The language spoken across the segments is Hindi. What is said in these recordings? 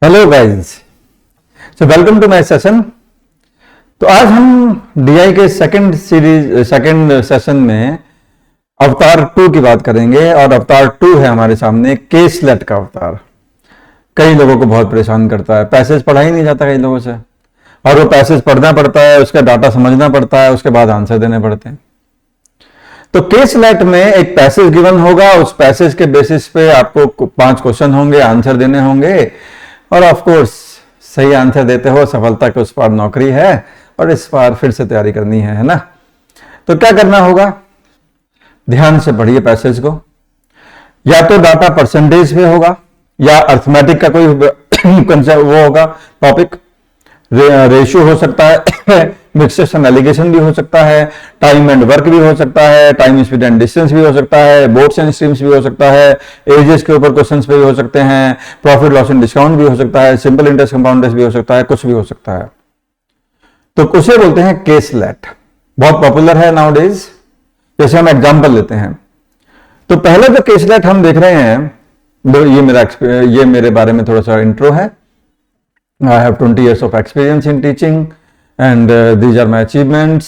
Hello guys, so welcome to my session. तो आज हम डीआई के सेकंड सेशन में अवतार 2 की बात करेंगे और अवतार 2 है हमारे सामने केसलेट का अवतार। कई लोगों को बहुत परेशान करता है, पैसेज पढ़ा ही नहीं जाता कई लोगों से, और वो पैसेज पढ़ना पड़ता है, उसका डाटा समझना पड़ता है, उसके बाद आंसर देने पड़ते हैं। तो केसलेट में एक पैसेज गिवन होगा, उस पैसेज के बेसिस पे आपको 5 क्वेश्चन होंगे, आंसर देने होंगे, और ऑफ कोर्स सही आंसर देते हो सफलता के उस पार नौकरी है, और इस बार फिर से तैयारी करनी है ना। तो क्या करना होगा, ध्यान से पढ़िए पैसेज को। या तो डाटा परसेंटेज पे होगा, या अर्थमेटिक का कोई कंसेप्ट वो होगा, टॉपिक रेशियो हो सकता है, मिक्सेस एंड एलिगेशन भी हो सकता है, टाइम एंड वर्क भी हो सकता है, टाइम स्पीड एंड डिस्टेंस भी हो सकता है, बोट्स एंड स्ट्रीम्स भी हो सकता है, एजेस के ऊपर क्वेश्चंस भी हो सकते हैं, प्रॉफिट लॉस एंड डिस्काउंट भी हो सकता है, सिंपल इंटरेस्ट कंपाउंड इंटरेस्ट भी हो सकता है, कुछ भी हो सकता है। तो उसे बोलते हैं केसलेट, बहुत पॉपुलर है नाउ डेज। जैसे हम एग्जाम्पल लेते हैं, तो पहले जो केसलेट हम देख रहे हैं, ये मेरे बारे में थोड़ा सा इंट्रो है। I have 20 years of experience in teaching and these are my achievements.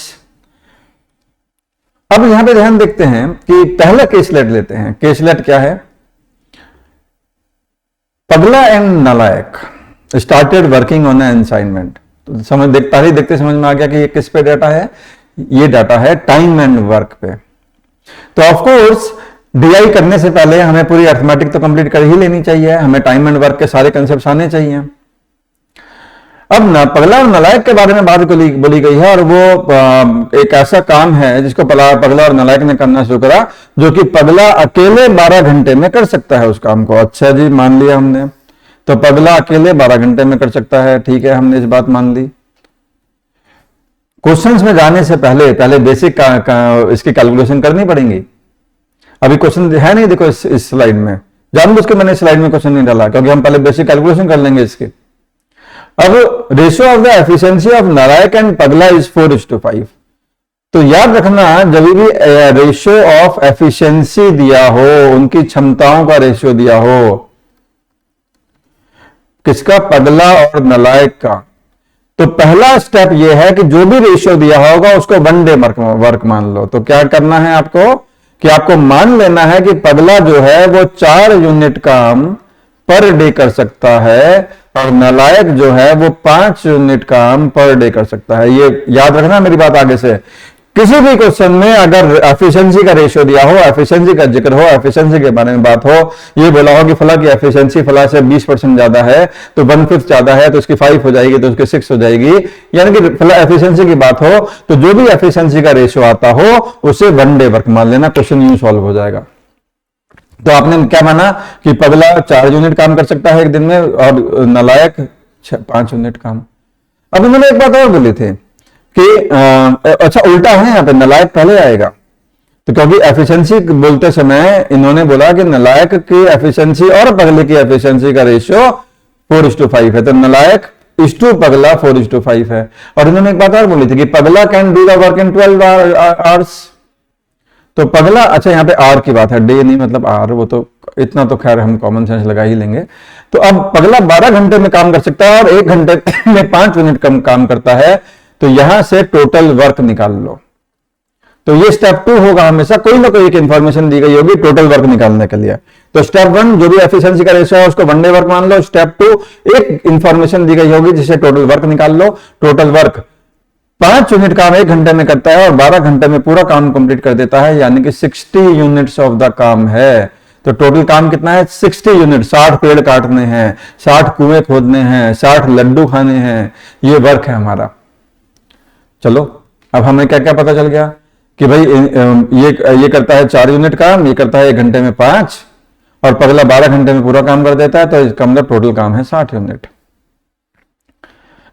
अब यहां पे ध्यान देखते हैं कि पहला केसलेट लेते हैं। केसलेट क्या है? पगला एंड नालायक started working on an assignment. तो समझ देखते समझ में आ गया कि ये किस पे डाटा है। ये डाटा है टाइम एंड वर्क पे। तो ऑफ कोर्स डीआई करने से पहले हमें पूरी अर्थमेटिक तो कंप्लीट कर ही लेनी चाहिए, हमें टाइम एंड वर्क के सारे कंसेप्ट आने चाहिए। अब ना पगला और नालायक के बारे में बात बोली गई है, और वो एक ऐसा काम है जिसको पगला और नालायक ने करना शुरू करा, जो कि पगला अकेले 12 घंटे में कर सकता है उस काम को। अच्छा जी, मान लिया हमने, तो पगला अकेले 12 घंटे में कर सकता है, ठीक है, हमने इस बात मान ली। क्वेश्चंस में जाने से पहले बेसिक इसकी कैलकुलेशन करनी पड़ेगी। अभी क्वेश्चन है नहीं, देखो इस स्लाइड में, जानबूझ के मैंने स्लाइड में क्वेश्चन नहीं डाला, क्योंकि हम पहले बेसिक कैलकुलेशन कर लेंगे इसकी। अब ratio of the efficiency of नालायक एंड पगला इज 4:5। तो याद रखना, जब भी रेशियो ऑफ एफिशिएंसी दिया हो, उनकी क्षमताओं का रेशियो दिया हो, किसका? पगला और नालायक का, तो पहला स्टेप यह है कि जो भी रेशियो दिया होगा उसको 1 डे वर्क मान लो। तो क्या करना है आपको कि आपको मान लेना है कि पगला जो है वो 4 यूनिट काम पर डे कर सकता है, और नालायक जो है वो 5 यूनिट काम पर डे कर सकता है। ये याद रखना मेरी बात आगे से। किसी भी क्वेश्चन में अगर एफिशिएंसी का रेशियो दिया हो, एफिशिएंसी का जिक्र हो, एफिशिएंसी के बारे में बात हो, ये बोला हो कि फला की एफिशिएंसी फला से 20% ज्यादा है, तो 1/5 ज्यादा है, तो इसकी 5 हो जाएगी, तो उसकी 6 हो जाएगी, यानी कि फला एफिशिएंसी की बात हो, तो जो भी एफिशिएंसी का रेशियो आता हो उसे 1 डे वर्क मान लेना, क्वेश्चन यूं सॉल्व हो जाएगा। तो आपने क्या माना कि पगला 4 यूनिट काम कर सकता है एक दिन में, और नालायक 5 यूनिट काम। अब इन्होंने एक बात और बोली थी कि अच्छा उल्टा है, यहां पे नालायक पहले आएगा। तो क्योंकि एफिशिएंसी बोलते समय इन्होंने बोला कि नालायक की एफिशिएंसी और पगले की एफिशिएंसी का रेशियो 4:5 है, तो नालायक इस टू पगला 4:5 है। और इन्होंने एक बात और बोली थी कि पगला can do the work in 12 hours. तो पगला, अच्छा यहाँ पे आर की बात है, डे नहीं मतलब आर, वो तो इतना तो खैर हम कॉमन सेंस लगा ही लेंगे। तो अब पगला 12 घंटे में काम कर सकता है और 1 घंटे में 5 यूनिट कम काम करता है, तो यहां से टोटल वर्क निकाल लो। तो ये स्टेप 2 होगा, हमेशा कोई ना कोई एक इंफॉर्मेशन दी गई होगी टोटल वर्क निकालने के लिए। तो स्टेप 1 जो भी एफिशिएंसी का रेशियो है उसको 1 डे वर्क मान लो। स्टेप 2 एक इंफॉर्मेशन दी गई होगी जिससे टोटल वर्क निकाल लो। टोटल वर्क 5 यूनिट काम 1 घंटे में करता है और 12 घंटे में पूरा काम कंप्लीट कर देता है, यानी कि 60 यूनिट्स ऑफ द काम है। तो टोटल काम कितना है? 60 यूनिट। 60 पेड़ काटने हैं, 60 कुएं खोदने हैं, 60 लड्डू खाने हैं, ये वर्क है हमारा। चलो अब हमें क्या क्या पता चल गया कि भाई ये करता है 4 यूनिट काम, ये करता है 1 घंटे में 5, और पगला 12 घंटे में पूरा काम कर देता है, तो इसका मतलब टोटल काम है 60 यूनिट।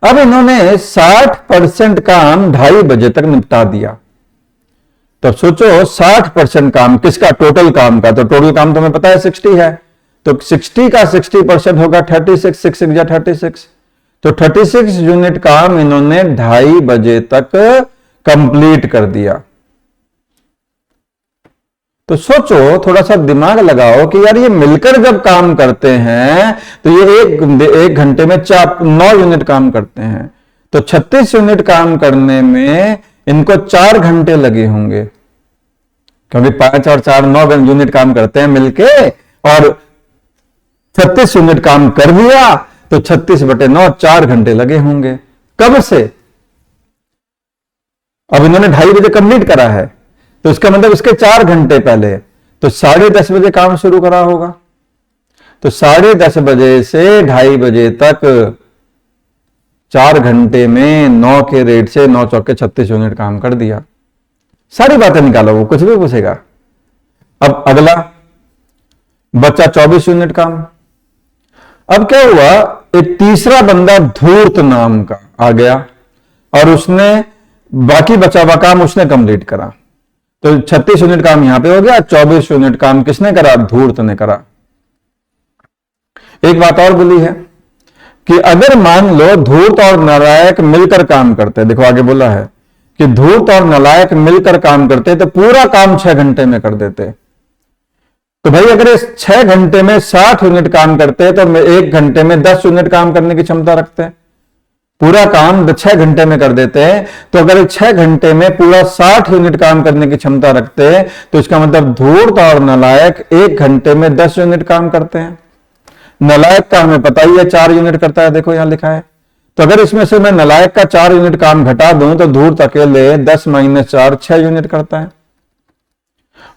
अब इन्होंने 60% काम 2:30 बजे तक निपटा दिया। तो सोचो 60% काम किसका? टोटल काम का। तो टोटल काम तुम्हें पता है 60 है, तो 60 का 60% होगा 36, 6 6 36। तो 36 यूनिट काम इन्होंने 2:30 बजे तक कंप्लीट कर दिया। तो सोचो, थोड़ा सा दिमाग लगाओ कि यार ये मिलकर जब काम करते हैं तो ये एक घंटे में 9 यूनिट काम करते हैं, तो 36 यूनिट काम करने में इनको 4 घंटे लगे होंगे, क्योंकि 5 और 4 9 यूनिट काम करते हैं मिलके, और 36 यूनिट काम कर दिया तो 36/9 4 घंटे लगे होंगे। कब से? अब इन्होंने 2:30 बजे कंप्लीट करा है, तो इसका मतलब इसके 4 घंटे पहले, तो 10:30 बजे काम शुरू करा होगा, तो 10:30 बजे से 2:30 बजे तक 4 घंटे में 9 के रेट से 9 चौके 36 यूनिट काम कर दिया। सारी बातें निकालो, वो कुछ भी पूछेगा। अब अगला बच्चा 24 यूनिट काम। अब क्या हुआ, एक तीसरा बंदा धूर्त नाम का आ गया और उसने बाकी बचा हुआ काम उसने कंप्लीट करा, तो 36 यूनिट काम यहां पे हो गया, 24 यूनिट काम किसने करा? धूर्त ने करा। एक बात और बोली है कि अगर मान लो धूर्त और नालायक मिलकर काम करते, देखो आगे बोला है कि धूर्त और नालायक मिलकर काम करते तो पूरा काम 6 घंटे में कर देते। तो भाई अगर इस 6 घंटे में 60 यूनिट काम करते तो 1 घंटे में 10 यूनिट काम करने की क्षमता रखते, पूरा काम 6 घंटे में कर देते हैं। तो अगर 6 घंटे में पूरा 60 यूनिट काम करने की क्षमता रखते हैं, तो इसका मतलब धूर्त और नालायक 1 घंटे में 10 यूनिट काम करते हैं। नालायक का हमें पता ही है 4 यूनिट करता है, देखो यहां लिखा है। तो अगर इसमें से मैं नालायक का 4 यूनिट काम घटा दूं तो धूर्त अकेले 10 - 4 6 यूनिट करता है,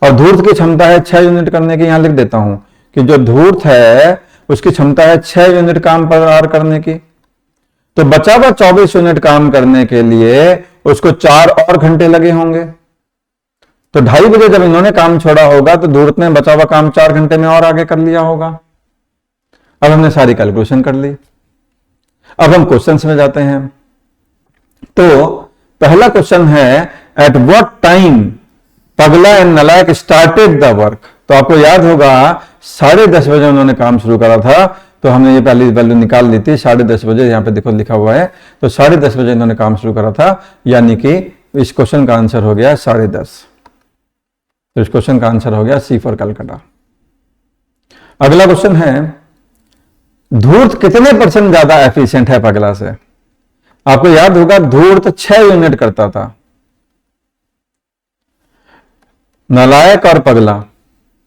और धूर्त की क्षमता है 6 यूनिट करने की। यहां लिख देता हूं कि जो धूर्त है उसकी क्षमता है 6 यूनिट काम पर आवर करने की। तो बचा हुआ 24 यूनिट काम करने के लिए उसको 4 और घंटे लगे होंगे। तो 2:30 बजे जब इन्होंने काम छोड़ा होगा तो धूर्त ने बचा हुआ काम 4 घंटे में और आगे कर लिया होगा। अब हमने सारी कैलकुलेशन कर ली। अब हम क्वेश्चंस में जाते हैं। तो पहला क्वेश्चन है, एट व्हाट टाइम पगला एंड नालायक स्टार्टेड द वर्क। तो आपको याद होगा 10:30 बजे उन्होंने काम शुरू करा था, तो हमने ये पहली वैल्यू निकाल ली थी 10:30 बजे, यहां पे देखो लिखा हुआ है। तो 10:30 बजे इन्होंने काम शुरू करा था, यानी कि इस क्वेश्चन का आंसर हो गया 10:30। तो इस क्वेश्चन का आंसर हो गया सी फॉर कलकत्ता। अगला क्वेश्चन है, धूर्त कितने % ज्यादा एफिशिएंट है पगला से? आपको याद होगा धूर्त 6 यूनिट करता था, नालायक और पगला,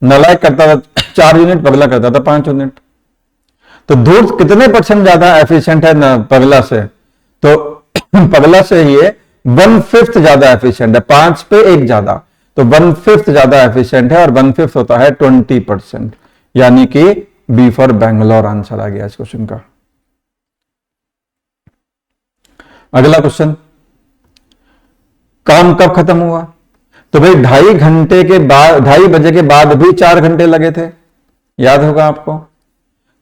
नालायक करता था 4 यूनिट, पगला करता था 5 यूनिट। तो धूर्त कितने % ज्यादा एफिशिएंट है पगला से? तो पगला से ये 1/5 ज्यादा एफिशिएंट है, 5 पे 1 ज्यादा, तो 1/5 ज्यादा एफिशिएंट है, और 1/5 होता है 20%, यानी कि बी फॉर बैंगलोर आंसर आ गया इस क्वेश्चन का। अगला क्वेश्चन, काम कब खत्म हुआ? तो भाई 2:30 घंटे के बाद, 2:30 बजे के बाद भी 4 घंटे लगे थे, याद होगा आपको।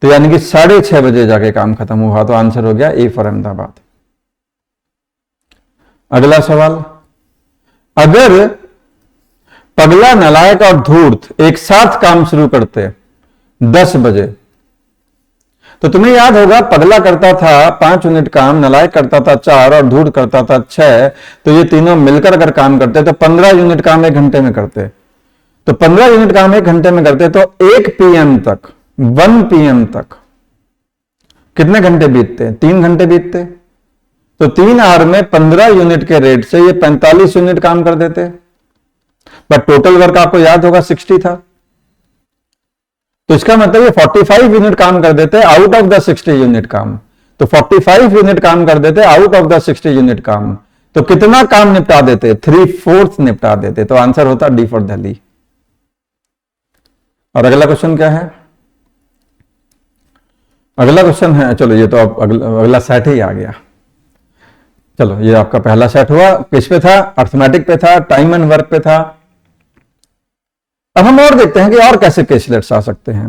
तो यानी कि 6:30 बजे जाके काम खत्म हुआ, तो आंसर हो गया ए फॉर अहमदाबाद। अगला सवाल, अगर पगला, नालायक और धूर्त एक साथ काम शुरू करते 10 बजे, तो तुम्हें याद होगा पगला करता था 5 यूनिट काम, नालायक करता था 4 और धूर्त करता था 6, तो ये तीनों मिलकर अगर काम करते तो 15 यूनिट काम 1 घंटे में करते। तो 15 यूनिट काम 1 घंटे में करते तो 1 PM तक, 1 PM तक कितने घंटे बीतते? 3 घंटे बीतते। तो 3 आवर में 15 यूनिट के रेट से ये 45 यूनिट काम कर देते, बट टोटल वर्क आपको याद होगा 60 था। तो इसका मतलब ये 45 यूनिट काम कर देते आउट ऑफ द 60 यूनिट काम। तो 45 यूनिट काम कर देते आउट ऑफ द 60 यूनिट काम। तो कितना काम निपटा देते? 3/4 निपटा देते। तो आंसर होता डी फॉर दिल्ली। और अगला क्वेश्चन क्या है? अगला क्वेश्चन है, चलो ये तो अब अगला सेट ही आ गया। चलो ये आपका पहला सेट हुआ, किस पे था? अर्थमेटिक पे था, टाइम एंड वर्क पे था। अब हम और देखते हैं कि और कैसे केसलेट्स आ सकते हैं।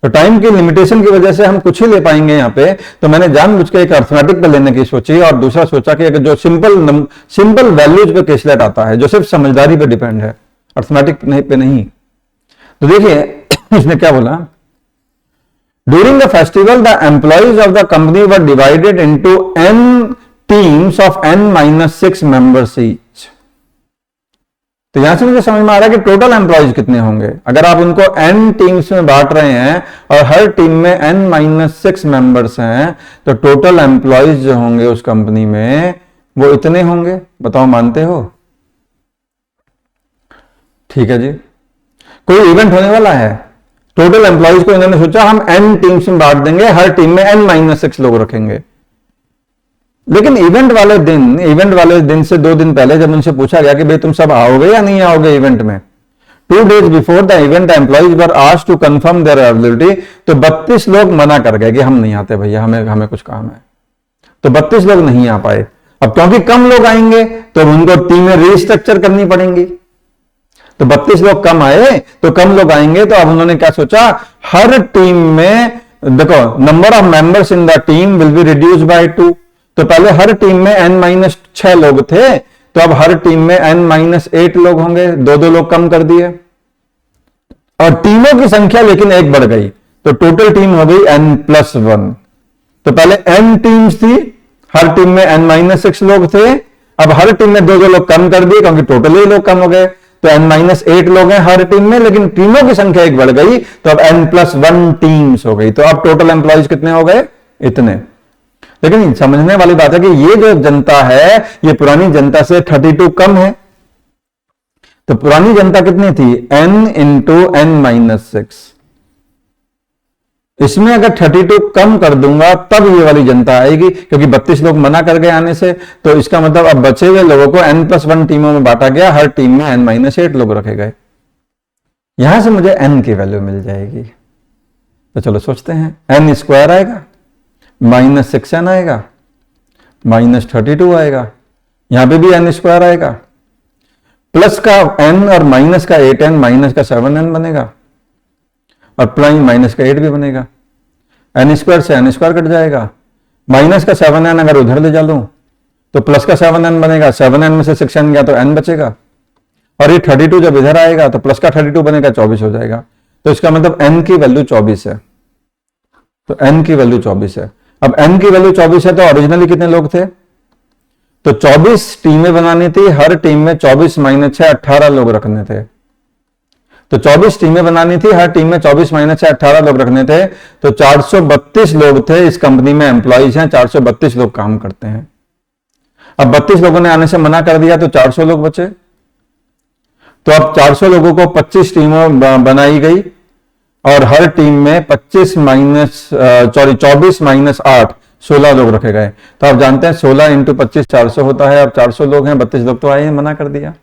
तो टाइम की लिमिटेशन की वजह से हम कुछ ही ले पाएंगे यहां पे, तो मैंने जानबूझ के एक अर्थमेटिक पे लेने की सोची, और दूसरा सोचा कि जो सिंपल वैल्यूज पे केसलेट आता है, जो सिर्फ समझदारी पे डिपेंड है, अर्थमेटिक पे नहीं। तो देखिए इसने क्या बोला, during the festival the employees of the company were divided into n teams of n - 6 members each. तो यहां से मुझे समझ में आ रहा है कि टोटल एम्प्लॉयज कितने होंगे। अगर आप उनको n टीम्स में बांट रहे हैं और हर टीम में n-6 मेंबर्स हैं, तो टोटल एम्प्लॉयज जो होंगे उस कंपनी में वो इतने होंगे। बताओ मानते हो? ठीक है जी। कोई इवेंट होने वाला है, टोटल एम्प्लॉयज को इन्होंने सोचा हम n टीम्स में बांट देंगे, हर टीम में n-6 लोग रखेंगे। लेकिन इवेंट वाले दिन से 2 दिन पहले जब उनसे पूछा गया कि भाई तुम सब आओगे या नहीं आओगे इवेंट में, 2 days before the event employees were asked to confirm their availability, तो 32 लोग मना कर गए कि हम नहीं आते भैया, हमें कुछ काम है। तो 32 लोग नहीं आ पाए। अब क्योंकि कम लोग आएंगे तो उनको टीमें रीस्ट्रक्चर करनी पड़ेंगी। तो 32 लोग कम आए तो कम लोग आएंगे, तो अब उन्होंने क्या सोचा, हर टीम में देखो number of members in the team will be reduce by 2। तो पहले हर टीम में n-6 लोग थे, तो अब हर टीम में n-8 लोग होंगे, 2 लोग कम कर दिए। और टीमों की संख्या लेकिन एक बढ़ गई, तो टोटल टीम हो गई n+1। तो पहले n टीम्स थी, हर टीम में n-6 लोग थे, अब हर टीम में 2 लोग कम कर दिए क्योंकि टोटल ही लोग कम हो गए। तो n-8 लोग हैं हर टीम में, लेकिन टीमों की संख्या एक बढ़ गई, तो अब n+1 टीम्स हो गई। तो अब टोटल एम्प्लॉयज कितने हो गए? इतने। लेकिन समझने वाली बात है कि ये जो जनता है ये पुरानी जनता से 32 कम है। तो पुरानी जनता कितनी थी? n × n-6। इसमें अगर 32 कम कर दूंगा तब ये वाली जनता आएगी, क्योंकि 32 लोग मना कर गए आने से। तो इसका मतलब अब बचे हुए लोगों को n+1 टीमों में बांटा गया, हर टीम में n-8 लोग रखे गए। यहां से मुझे n की वैल्यू मिल जाएगी। तो चलो सोचते हैं, n² आएगा, -6n आएगा, -32 आएगा, यहां पे भी n² आएगा, प्लस का n और माइनस का 8n, माइनस का 7n बनेगा, और प्लस माइनस का 8 भी बनेगा। n² से n² कट जाएगा, माइनस का 7n अगर उधर ले जा लूं तो प्लस का 7n बनेगा, 7n में से 6n गया तो n बचेगा, और ये 32 जब इधर आएगा तो प्लस का 32 बनेगा, 24 हो जाएगा। तो इसका मतलब n की वैल्यू 24 है। तो n की वैल्यू 24 है। अब n की वैल्यू 24 है, तो ओरिजिनली कितने लोग थे? तो 24 टीमें बनानी थी, हर टीम में 24 - 6 18 लोग रखने थे। तो 24 टीमें बनानी थी, हर टीम में 24 - 6 18 लोग रखने थे। तो 432 लोग थे इस कंपनी में, एम्प्लॉइज हैं, 432 लोग काम करते हैं। अब 32 लोगों ने आने से मना कर दिया तो 400 लोग बचे। तो अब 400 लोगों को 25 टीमों बनाई गई, और हर टीम में 24 - 8 16 लोग रखे गए। तो आप जानते हैं 16 × 25 400 होता है। अब 400 लोग हैं, 32 लोग तो आए हैं, मना कर दिया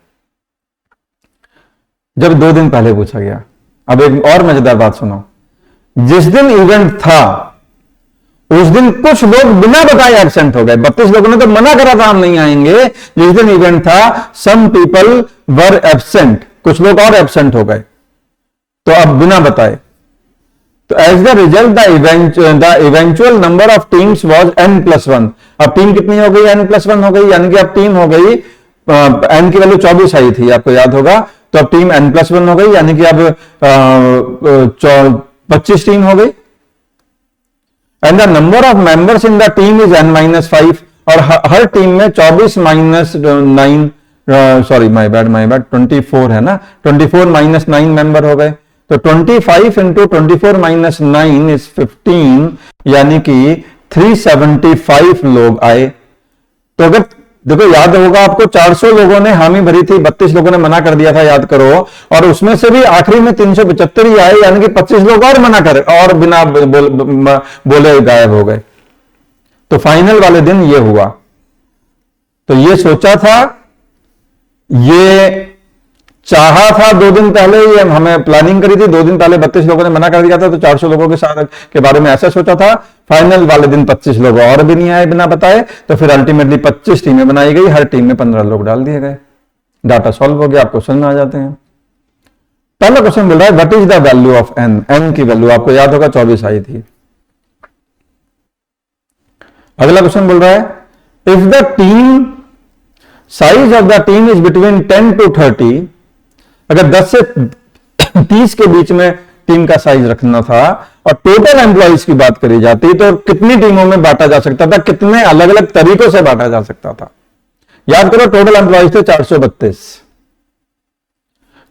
जब 2 दिन पहले पूछा गया। अब एक और मजेदार बात सुनो, जिस दिन इवेंट था उस दिन कुछ लोग बिना बताए एब्सेंट हो गए। 32 लोगों ने तो मना करा था हम नहीं आएंगे। जिस दिन इवेंट था सम पीपल वर एब्सेंट, कुछ लोग और एब्सेंट हो गए, तो अब बिना बताए। तो as the result the eventual number of teams was n+1। अब टीम कितनी हो गई? n+1 हो गई, यानी कि अब टीम हो गई, n की वैल्यू 24 आई थी, आपको याद होगा। तो अब टीम n+1 हो गई, यानी कि अब 25 टीम हो गई। And the number of members in the team is n-5, और हर टीम में 24 - 9 सॉरी माय बैड 24 है ना, 24 - 9 मेंबर हो गए। तो 25 × 24 - 9 इज 15, यानी कि 375 लोग आए। तो अगर देखो याद होगा आपको, 400 लोगों ने हामी भरी थी, 32 लोगों ने मना कर दिया था, याद करो। और उसमें से भी आखिरी में 375 ही आए, यानी कि 25 लोग और मना कर और बिना बोले गायब हो गए। तो फाइनल वाले दिन ये हुआ। तो ये सोचा था, ये चाहा था 2 दिन पहले, ये हमें प्लानिंग करी थी, 2 दिन पहले 32 लोगों ने मना कर दिया था, तो 400 लोगों के साथ के बारे में ऐसा सोचा था। फाइनल वाले दिन 25 लोग और भी नहीं आए बिना बताए, तो फिर अल्टीमेटली 25 टीमें बनाई गई, हर टीम में 15 लोग डाल दिए गए। डाटा सॉल्व हो गया, आप क्वेश्चन में आ जाते हैं। पहला क्वेश्चन बोल रहा है what is the value of n। n की वैल्यू आपको याद होगा 24 आई थी। अगला क्वेश्चन बोल रहा है if the team size of the team is between 10 to 30, अगर 10 से 30 के बीच में टीम का साइज रखना था और टोटल एम्प्लॉइज की बात करी जाती तो कितनी टीमों में बांटा जा सकता था, कितने अलग अलग तरीकों से बांटा जा सकता था। याद करो टोटल एम्प्लॉइज थे 432,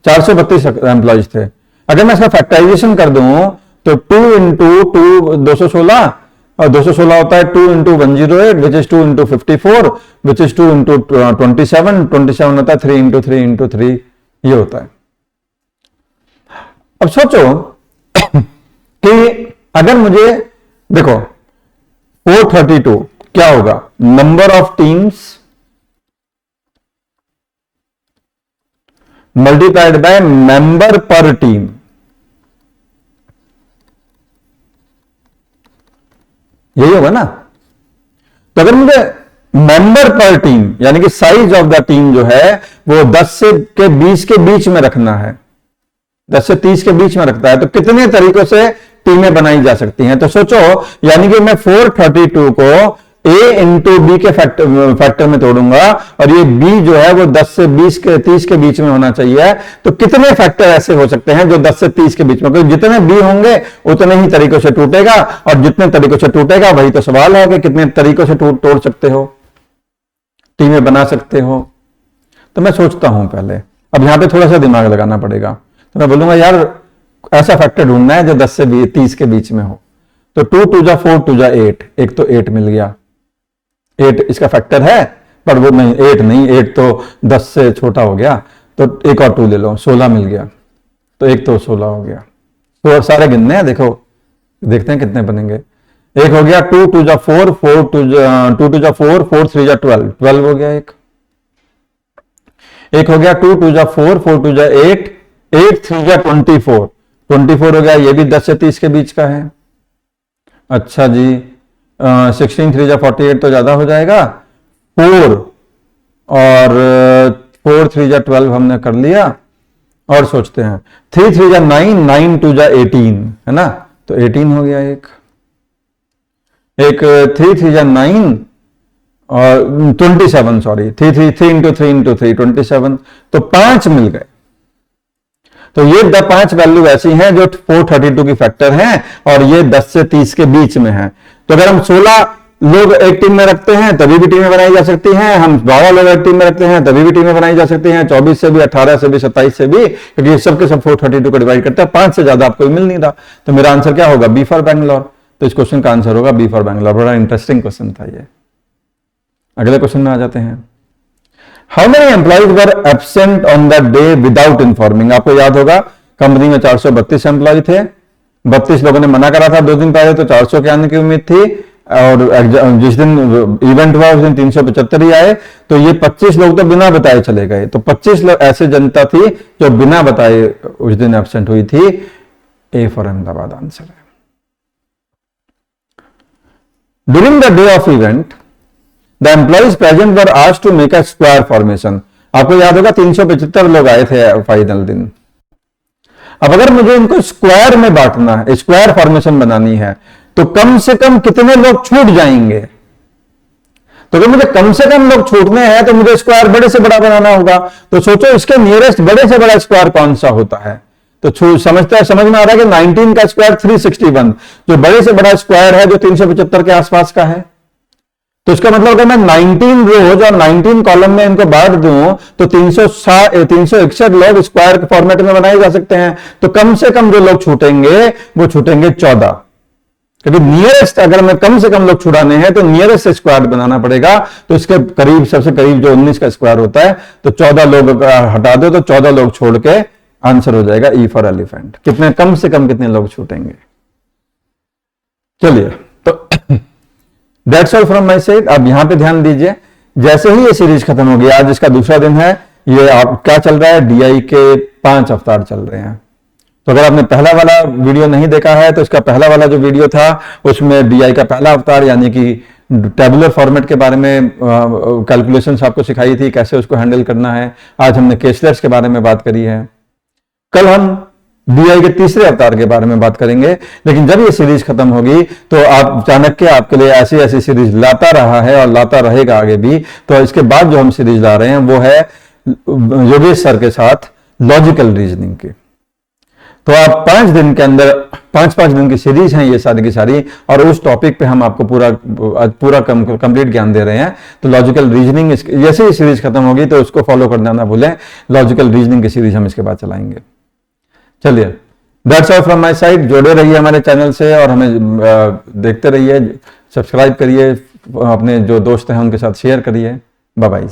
432 एम्प्लॉयज थे। अगर मैं इसका फैक्टराइजेशन कर दूं तो 2 इंटू 216, और 216 होता है 2 into 108 which is 2 into 54 which is 2 into 27 होता है 3 इंटू 3 इंटू 3, ये होता है। अब सोचो कि अगर मुझे देखो 432 क्या होगा, number of teams multiplied by member पर टीम, यही होगा ना। तो अगर मुझे मेंबर पर टीम यानी कि साइज ऑफ द टीम जो है वो 10 से के 20 के बीच में रखना है, 10 से 30 के बीच में रखता है, तो कितने तरीकों से टीमें बनाई जा सकती हैं। तो सोचो, यानी कि मैं 432 को A इंटू बी के फैक्टर में तोड़ूंगा, और ये B जो है वो 10 से 20 के 30 के बीच में होना चाहिए। तो कितने फैक्टर ऐसे हो सकते हैं जो 10 से 30 के बीच में, क्योंकि जितने B होंगे उतने ही तरीकों से टूटेगा, और जितने तरीकों से टूटेगा वही तो सवाल है कि कितने तरीकों से तोड़ सकते हो, टीमें बना सकते हो। तो मैं सोचता हूं पहले, अब यहां पे थोड़ा सा दिमाग लगाना पड़ेगा। तो मैं बोलूंगा यार ऐसा फैक्टर ढूंढना है जो 10 से 30 के बीच में हो। तो 2 2 जा 4 2 जा 8, एक तो 8 मिल गया, 8 इसका फैक्टर है, पर वो नहीं 8 नहीं, 8 तो 10 से छोटा हो गया, तो एक और 2 ले लो, 16 मिल गया, तो एक तो 16 हो गया। तो सारे गिनने हैं, देखो देखते हैं कितने बनेंगे। एक हो गया 2 2 जा 4 4 2 2 जा 4 4 3 जा 12 12 हो गया। एक हो गया 2 2 जा 4 4 2 जा 8 8 3 जा 24 24 हो गया, ये भी 10 से 30 के बीच का है। अच्छा जी, 16 3 जा 48 तो ज्यादा हो जाएगा, 4 और 4 3 जा 12 हमने कर लिया। और सोचते हैं 3 3 जा 9 9 2 जा 18 है ना, तो 18 हो गया। एक 3 3 जा 9 और 27, सॉरी 3 इंटू 3 इंटू 3 27, तो 5 मिल गए। तो ये 5 वैल्यू ऐसी हैं जो 432 की फैक्टर हैं, और ये 10 से 30 के बीच में है। तो अगर हम 16 लोग एक टीम में रखते हैं तभी भी टीमें बनाई जा सकती हैं, हम 12 लोग एक टीम में रखते हैं तभी भी टीमें बनाई जा सकती हैं, 24 से भी, 18 से भी, 27 से भी, क्योंकि सबके सब 432 को डिवाइड करते हैं। 5 से ज्यादा आपको मिल नहीं रहा, तो मेरा आंसर क्या होगा, बी फॉर बैंगलोर। तो इस क्वेश्चन का आंसर होगा बी फॉर बैंगलोर। बड़ा इंटरेस्टिंग क्वेश्चन था ये। अगले क्वेश्चन में आ जाते हैं। How many employees were absent on the day without informing. आपको याद होगा कंपनी में 432 एम्प्लॉय थे, 32 लोगों ने मना करा था 2 दिन पहले, तो 400 के आने की उम्मीद थी, और जिस दिन इवेंट हुआ उस दिन 375 ही आए। तो ये 25 लोग तो बिना बताए चले गए। तो 25 लोग ऐसे जनता थी जो बिना बताए उस दिन एब्सेंट हुई थी। ए फॉर अहमदाबाद आंसर है। During the day of event the employees present were asked to make a square formation. आपको याद होगा 375 लोग आए थे फाइनल दिन। अब अगर मुझे इनको स्क्वायर में बांटना है, स्क्वायर फॉर्मेशन बनानी है, तो कम से कम कितने लोग छूट जाएंगे। तो अगर मुझे कम से कम लोग छूटने हैं तो मुझे स्क्वायर बड़े से बड़ा बनाना होगा। तो सोचो इसके नियरेस्ट बड़े से बड़ा स्क्वायर कौन सा होता है। तो समझ में आ रहा है कि 19 का स्क्वायर 361, जो बड़े से बड़ा स्क्वायर है जो 375 के आसपास का है। तो इसका मतलब अगर मैं 19 रोज और 19 कॉलम में इनको बांट दूं तो 361 लोग स्क्वायर फॉर्मेट में बनाए जा सकते हैं। तो कम से कम जो लोग छूटेंगे वो छूटेंगे 14, क्योंकि नियरेस्ट अगर मैं कम से कम लोग छुड़ाने हैं तो नियरेस्ट स्क्वायर बनाना पड़ेगा। तो इसके करीब, सबसे करीब जो 19 का स्क्वायर होता है, तो 14 लोग हटा दो तो 14 लोग छोड़ के आंसर हो जाएगा ई फॉर एलिफेंट। कितने कम से कम कितने लोग छूटेंगे। चलिए, तो that's all from my side. अब यहां पे ध्यान दीजिए, जैसे ही ये सीरीज खत्म होगी, आज इसका दूसरा दिन है, ये आप क्या चल रहा है, डीआई के 5 अवतार चल रहे हैं। तो अगर आपने पहला वाला वीडियो नहीं देखा है तो इसका पहला वाला जो वीडियो था उसमें डीआई का पहला अवतार यानी कि टेबुलर फॉर्मेट के बारे में कैलकुलेशंस आपको सिखाई थी, कैसे उसको हैंडल करना है। आज हमने केसलेट्स के बारे में बात करी है। कल हम डीआई के तीसरे अवतार के बारे में बात करेंगे। लेकिन जब ये सीरीज खत्म होगी तो आप चाणक्य आपके लिए ऐसी ऐसी सीरीज लाता रहा है और लाता रहेगा आगे भी। तो इसके बाद जो हम सीरीज ला रहे हैं वो है योगेश सर के साथ लॉजिकल रीजनिंग की। तो आप 5 दिन के अंदर 5 दिन की सीरीज हैं ये सारी की सारी, और उस टॉपिक पे हम आपको पूरा कंप्लीट ज्ञान दे रहे हैं। तो लॉजिकल रीजनिंग जैसे ही सीरीज खत्म होगी तो उसको फॉलो करना ना भूलें। लॉजिकल रीजनिंग की सीरीज हम इसके बाद चलाएंगे। चलिए, that's all from my side. जुड़े रहिए हमारे चैनल से और हमें देखते रहिए, सब्सक्राइब करिए, अपने जो दोस्त हैं उनके साथ शेयर करिए। Bye bye.